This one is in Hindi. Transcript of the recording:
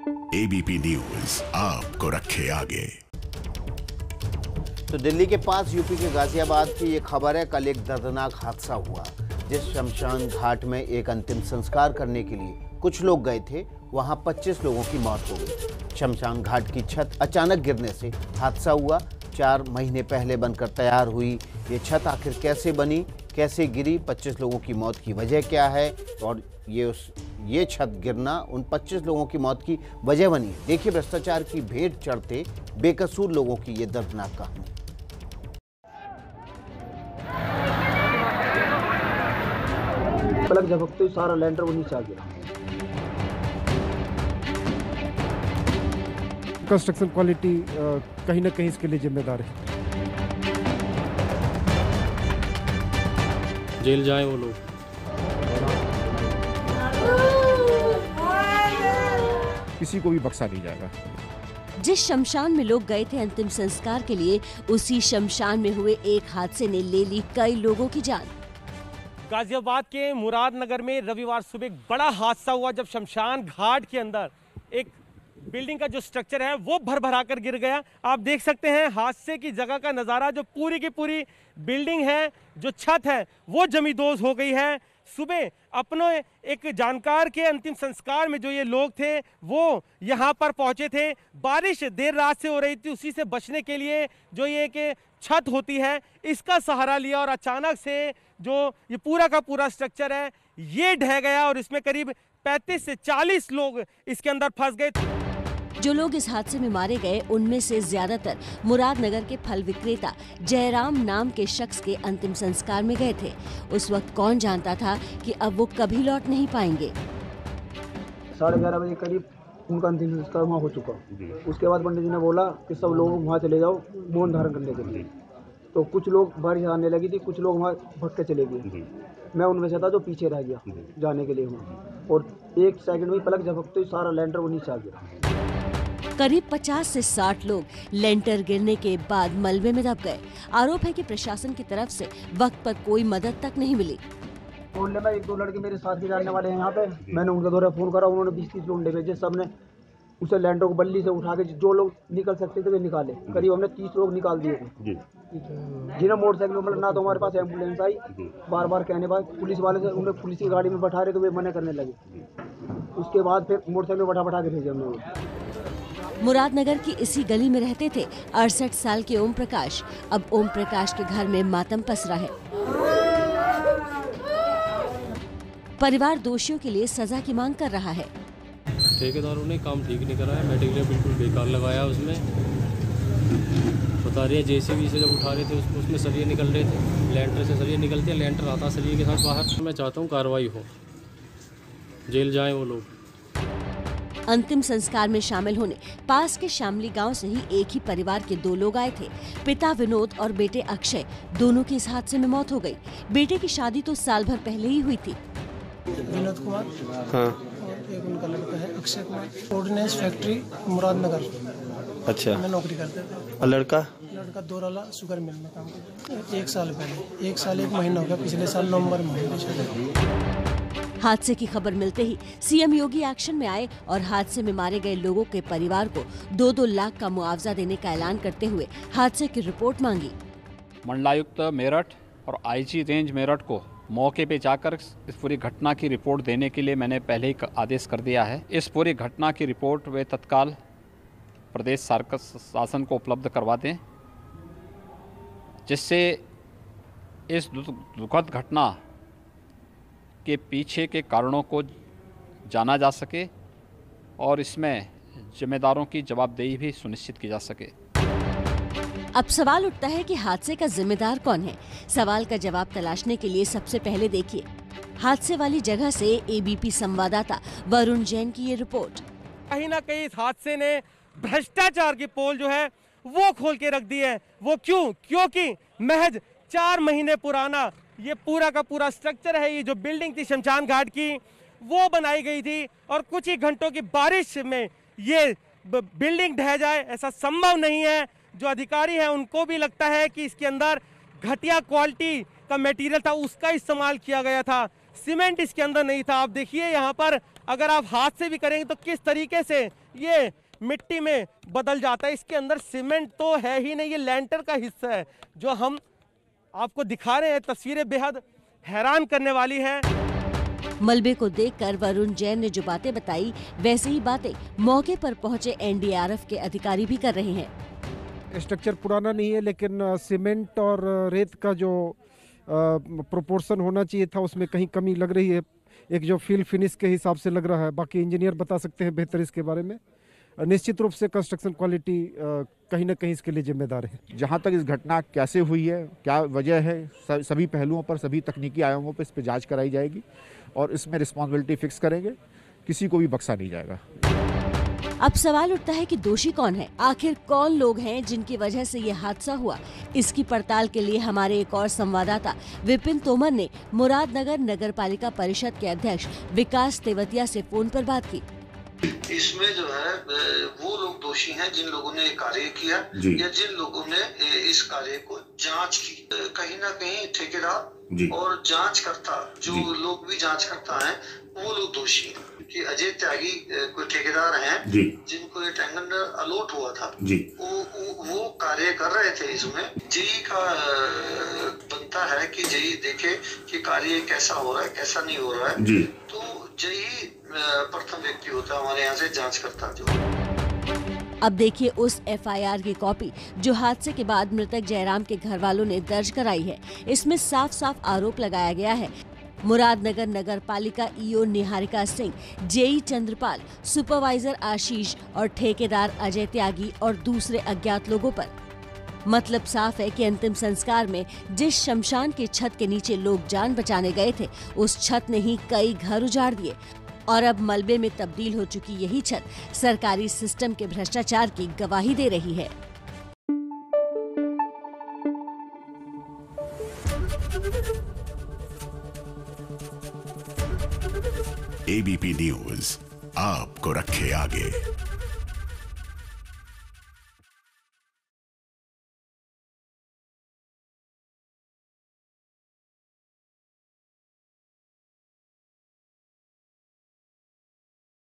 एबीपी न्यूज आपको रखे आगे। तो दिल्ली के पास यूपी के गाजियाबाद की ये खबर है। कल एक दर्दनाक हादसा हुआ। जिस शमशान घाट में एक अंतिम संस्कार करने के लिए कुछ लोग गए थे, वहां 25 लोगों की मौत हो गई। शमशान घाट की छत अचानक गिरने से हादसा हुआ। 4 महीने पहले बनकर तैयार हुई ये छत आखिर कैसे बनी, कैसे गिरी, 25 लोगों की मौत की वजह क्या है और ये छत गिरना उन 25 लोगों की मौत की वजह बनी। देखिए भ्रष्टाचार की भेंट चढ़ते बेकसूर लोगों की ये दर्दनाक कहानी। पलक झपकते ही सारा लैंडर वो नीचे आ गया। कंस्ट्रक्शन क्वालिटी कहीं ना कहीं इसके लिए जिम्मेदार है। जेल जाए वो लोग। किसी को भी बख्शा नहीं जाएगा। जिस शमशान में लोग गए थे अंतिम संस्कार के लिए, उसी शमशान में हुए एक हादसे ने ले ली कई लोगों की जान। गाजियाबाद के मुरादनगर में रविवार सुबह एक बड़ा हादसा हुआ जब शमशान घाट के अंदर एक बिल्डिंग का जो स्ट्रक्चर है वो भरभरा कर गिर गया। आप देख सकते हैं हादसे की जगह का नज़ारा। जो पूरी की पूरी बिल्डिंग है, जो छत है वो जमींदोज हो गई है। सुबह अपने एक जानकार के अंतिम संस्कार में जो ये लोग थे वो यहाँ पर पहुँचे थे। बारिश देर रात से हो रही थी, उसी से बचने के लिए जो ये एक छत होती है इसका सहारा लिया और अचानक से जो ये पूरा का पूरा स्ट्रक्चर है ये ढह गया और इसमें करीब 35 से 40 लोग इसके अंदर फंस गए। जो लोग इस हादसे में मारे गए उनमें से ज्यादातर मुरादनगर के फल विक्रेता जयराम नाम के शख्स के अंतिम संस्कार में गए थे। उस वक्त कौन जानता था कि अब वो कभी लौट नहीं पाएंगे। 11:30 बजे करीब उनका अंतिम संस्कार वहाँ हो चुका। उसके बाद पंडित जी ने बोला कि सब लोग वहाँ चले जाओ मौन धारण करने के लिए। तो कुछ लोग बारिश आने लगी थी, कुछ लोग वहाँ भटक के चले गए। मैं उनमें से था जो पीछे रह गया जाने के लिए वहाँ, और 1 सेकंड में पलक झपकते ही सारा लैंडर वो नीचे आ गया। करीब 50 से 60 लोग लेंटर गिरने के बाद मलबे में दब गए। आरोप है कि प्रशासन की तरफ से वक्त पर कोई मदद तक नहीं मिली। बोलने में 1-2 लड़के मेरे साथ के जानने वाले हैं यहाँ पे। मैंने उनके द्वारा फोन करा, उन्होंने 20-30 लोग भेजे। सबने उसे लैंडर को बल्ली से उठा के जो लोग निकल सकते थे वे निकाले। करीब हमने 30 लोग निकाल दिए थे जिन्हें मोटरसाइकिल में, मतलब ना तो हमारे पास एम्बुलेंस आई। बार बार कहने बाद पुलिस वाले से उन्हें पुलिस की गाड़ी में बैठा रहे तो वे मना करने लगे। उसके बाद फिर मोटरसाइकिल में बैठा के भेजे हमने। मुरादनगर की इसी गली में रहते थे 68 साल के ओम प्रकाश। अब ओम प्रकाश के घर में मातम पसरा है। परिवार दोषियों के लिए सजा की मांग कर रहा है। ठेकेदारों ने काम ठीक नहीं कराया, मटेरियल बिल्कुल बेकार लगाया। उसमें बता रहे हैं जेसीबी से जब उठा रहे थे उसमें सरिये निकल रहे थे, लेंटर से सरिये निकलते हैं, लेंटर आता सरिये के साथ बाहर। मैं चाहता हूँ कार्रवाई हो, जेल जाएं वो लोग। अंतिम संस्कार में शामिल होने पास के शामली गांव से ही एक ही परिवार के 2 लोग आए थे। पिता विनोद और बेटे अक्षय, दोनों की इस हादसे में मौत हो गई। बेटे की शादी तो साल भर पहले ही हुई थी। विनोद कुमार और एक उनका लड़का है अक्षय कुमार। Ordnance factory Muradnagar. अच्छा, मैं नौकरी करता था। और लड़का 2 शुगर मिल में काम करता। 1 साल पहले, 1 साल 1 महीना हो गया, पिछले साल नवंबर में। हादसे की खबर मिलते ही सीएम योगी एक्शन में आए और हादसे में मारे गए लोगों के परिवार को 2-2 लाख का मुआवजा देने का ऐलान करते हुए हादसे की रिपोर्ट मांगी। मंडलायुक्त मेरठ और आईजी रेंज मेरठ को मौके पे जाकर इस पूरी घटना की रिपोर्ट देने के लिए मैंने पहले ही आदेश कर दिया है। इस पूरी घटना की रिपोर्ट वे तत्काल प्रदेश शासन को उपलब्ध करवा दें, जिससे इस दुखद घटना के पीछे के कारणों को जाना जा सके और इसमें जिम्मेदारों की जवाबदेही भी सुनिश्चित की जा सके। अब सवाल उठता है कि हादसे का जिम्मेदार कौन है। सवाल का जवाब तलाशने के लिए सबसे पहले देखिए हादसे वाली जगह से एबीपी संवाददाता वरुण जैन की ये रिपोर्ट। कहीं ना कहीं इस हादसे ने भ्रष्टाचार की पोल जो है वो खोल के रख दी है। वो क्यों? क्योंकि महज 4 महीने पुराना ये पूरा का पूरा स्ट्रक्चर है, ये जो बिल्डिंग थी शमशान घाट की वो बनाई गई थी और कुछ ही घंटों की बारिश में ये बिल्डिंग ढह जाए ऐसा संभव नहीं है। जो अधिकारी हैं उनको भी लगता है कि इसके अंदर घटिया क्वालिटी का मटेरियल था, उसका इस्तेमाल किया गया था। सीमेंट इसके अंदर नहीं था। आप देखिए यहाँ पर अगर आप हाथ से भी करेंगे तो किस तरीके से ये मिट्टी में बदल जाता है। इसके अंदर सीमेंट तो है ही नहीं, ये लेंटर का हिस्सा है जो हम आपको दिखा रहे हैं। तस्वीरें बेहद हैरान करने वाली हैं। मलबे को देखकर वरुण जैन ने जो बातें बताई, वैसे ही बातें मौके पर पहुंचे एनडीआरएफ के अधिकारी भी कर रहे हैं। स्ट्रक्चर पुराना नहीं है, लेकिन सीमेंट और रेत का जो प्रोपोर्शन होना चाहिए था उसमें कहीं कमी लग रही है। एक जो फील फिनिश के हिसाब से लग रहा है, बाकी इंजीनियर बता सकते हैं बेहतर इसके बारे में। निश्चित रूप से कंस्ट्रक्शन क्वालिटी कहीं ना कहीं इसके लिए जिम्मेदार है। जहाँ तक इस घटना कैसे हुई है, क्या वजह है, सभी पहलुओं पर, सभी तकनीकी आयामों पर इस पर जांच कराई जाएगी और इसमें रिस्पॉन्सिबिलिटी फिक्स करेंगे। किसी को भी बख्शा नहीं जाएगा। अब सवाल उठता है कि दोषी कौन है, आखिर कौन लोग हैं जिनकी वजह से ये हादसा हुआ। इसकी पड़ताल के लिए हमारे एक और संवाददाता विपिन तोमर ने मुरादनगर नगर पालिका परिषद के अध्यक्ष विकास तेवतिया से फोन पर बात की। इसमें जो है वो लोग दोषी हैं जिन लोगों ने कार्य किया या जिन लोगों ने इस कार्य को जांच की। कहीं ना कहीं ठेकेदार और जांचकर्ता, जो लोग भी जांचकर्ता हैं, वो लोग दोषी हैं। कि अजय त्यागी कोई ठेकेदार हैं जिनको ये टेंडर अलॉट हुआ था, वो कार्य कर रहे थे। इसमें जेई का बनता है कि जेई देखे कि कार्य कैसा हो रहा है, कैसा नहीं हो रहा है। तो जेई प्रथम व्यक्ति होता है हमारे यहाँ से जांच करता जो। अब देखिए उस एफआईआर की कॉपी जो हादसे के बाद मृतक जयराम के घर वालों ने दर्ज कराई है। इसमें साफ साफ आरोप लगाया गया है मुरादनगर नगर पालिका EO Niharika Singh, JE Chandrapal, supervisor Ashish और ठेकेदार अजय त्यागी और दूसरे अज्ञात लोगों पर। मतलब साफ है कि अंतिम संस्कार में जिस शमशान की छत के नीचे लोग जान बचाने गए थे, उस छत ने ही कई घर उजाड़ दिए और अब मलबे में तब्दील हो चुकी यही छत सरकारी सिस्टम के भ्रष्टाचार की गवाही दे रही है। एबीपी न्यूज आपको रखे आगे।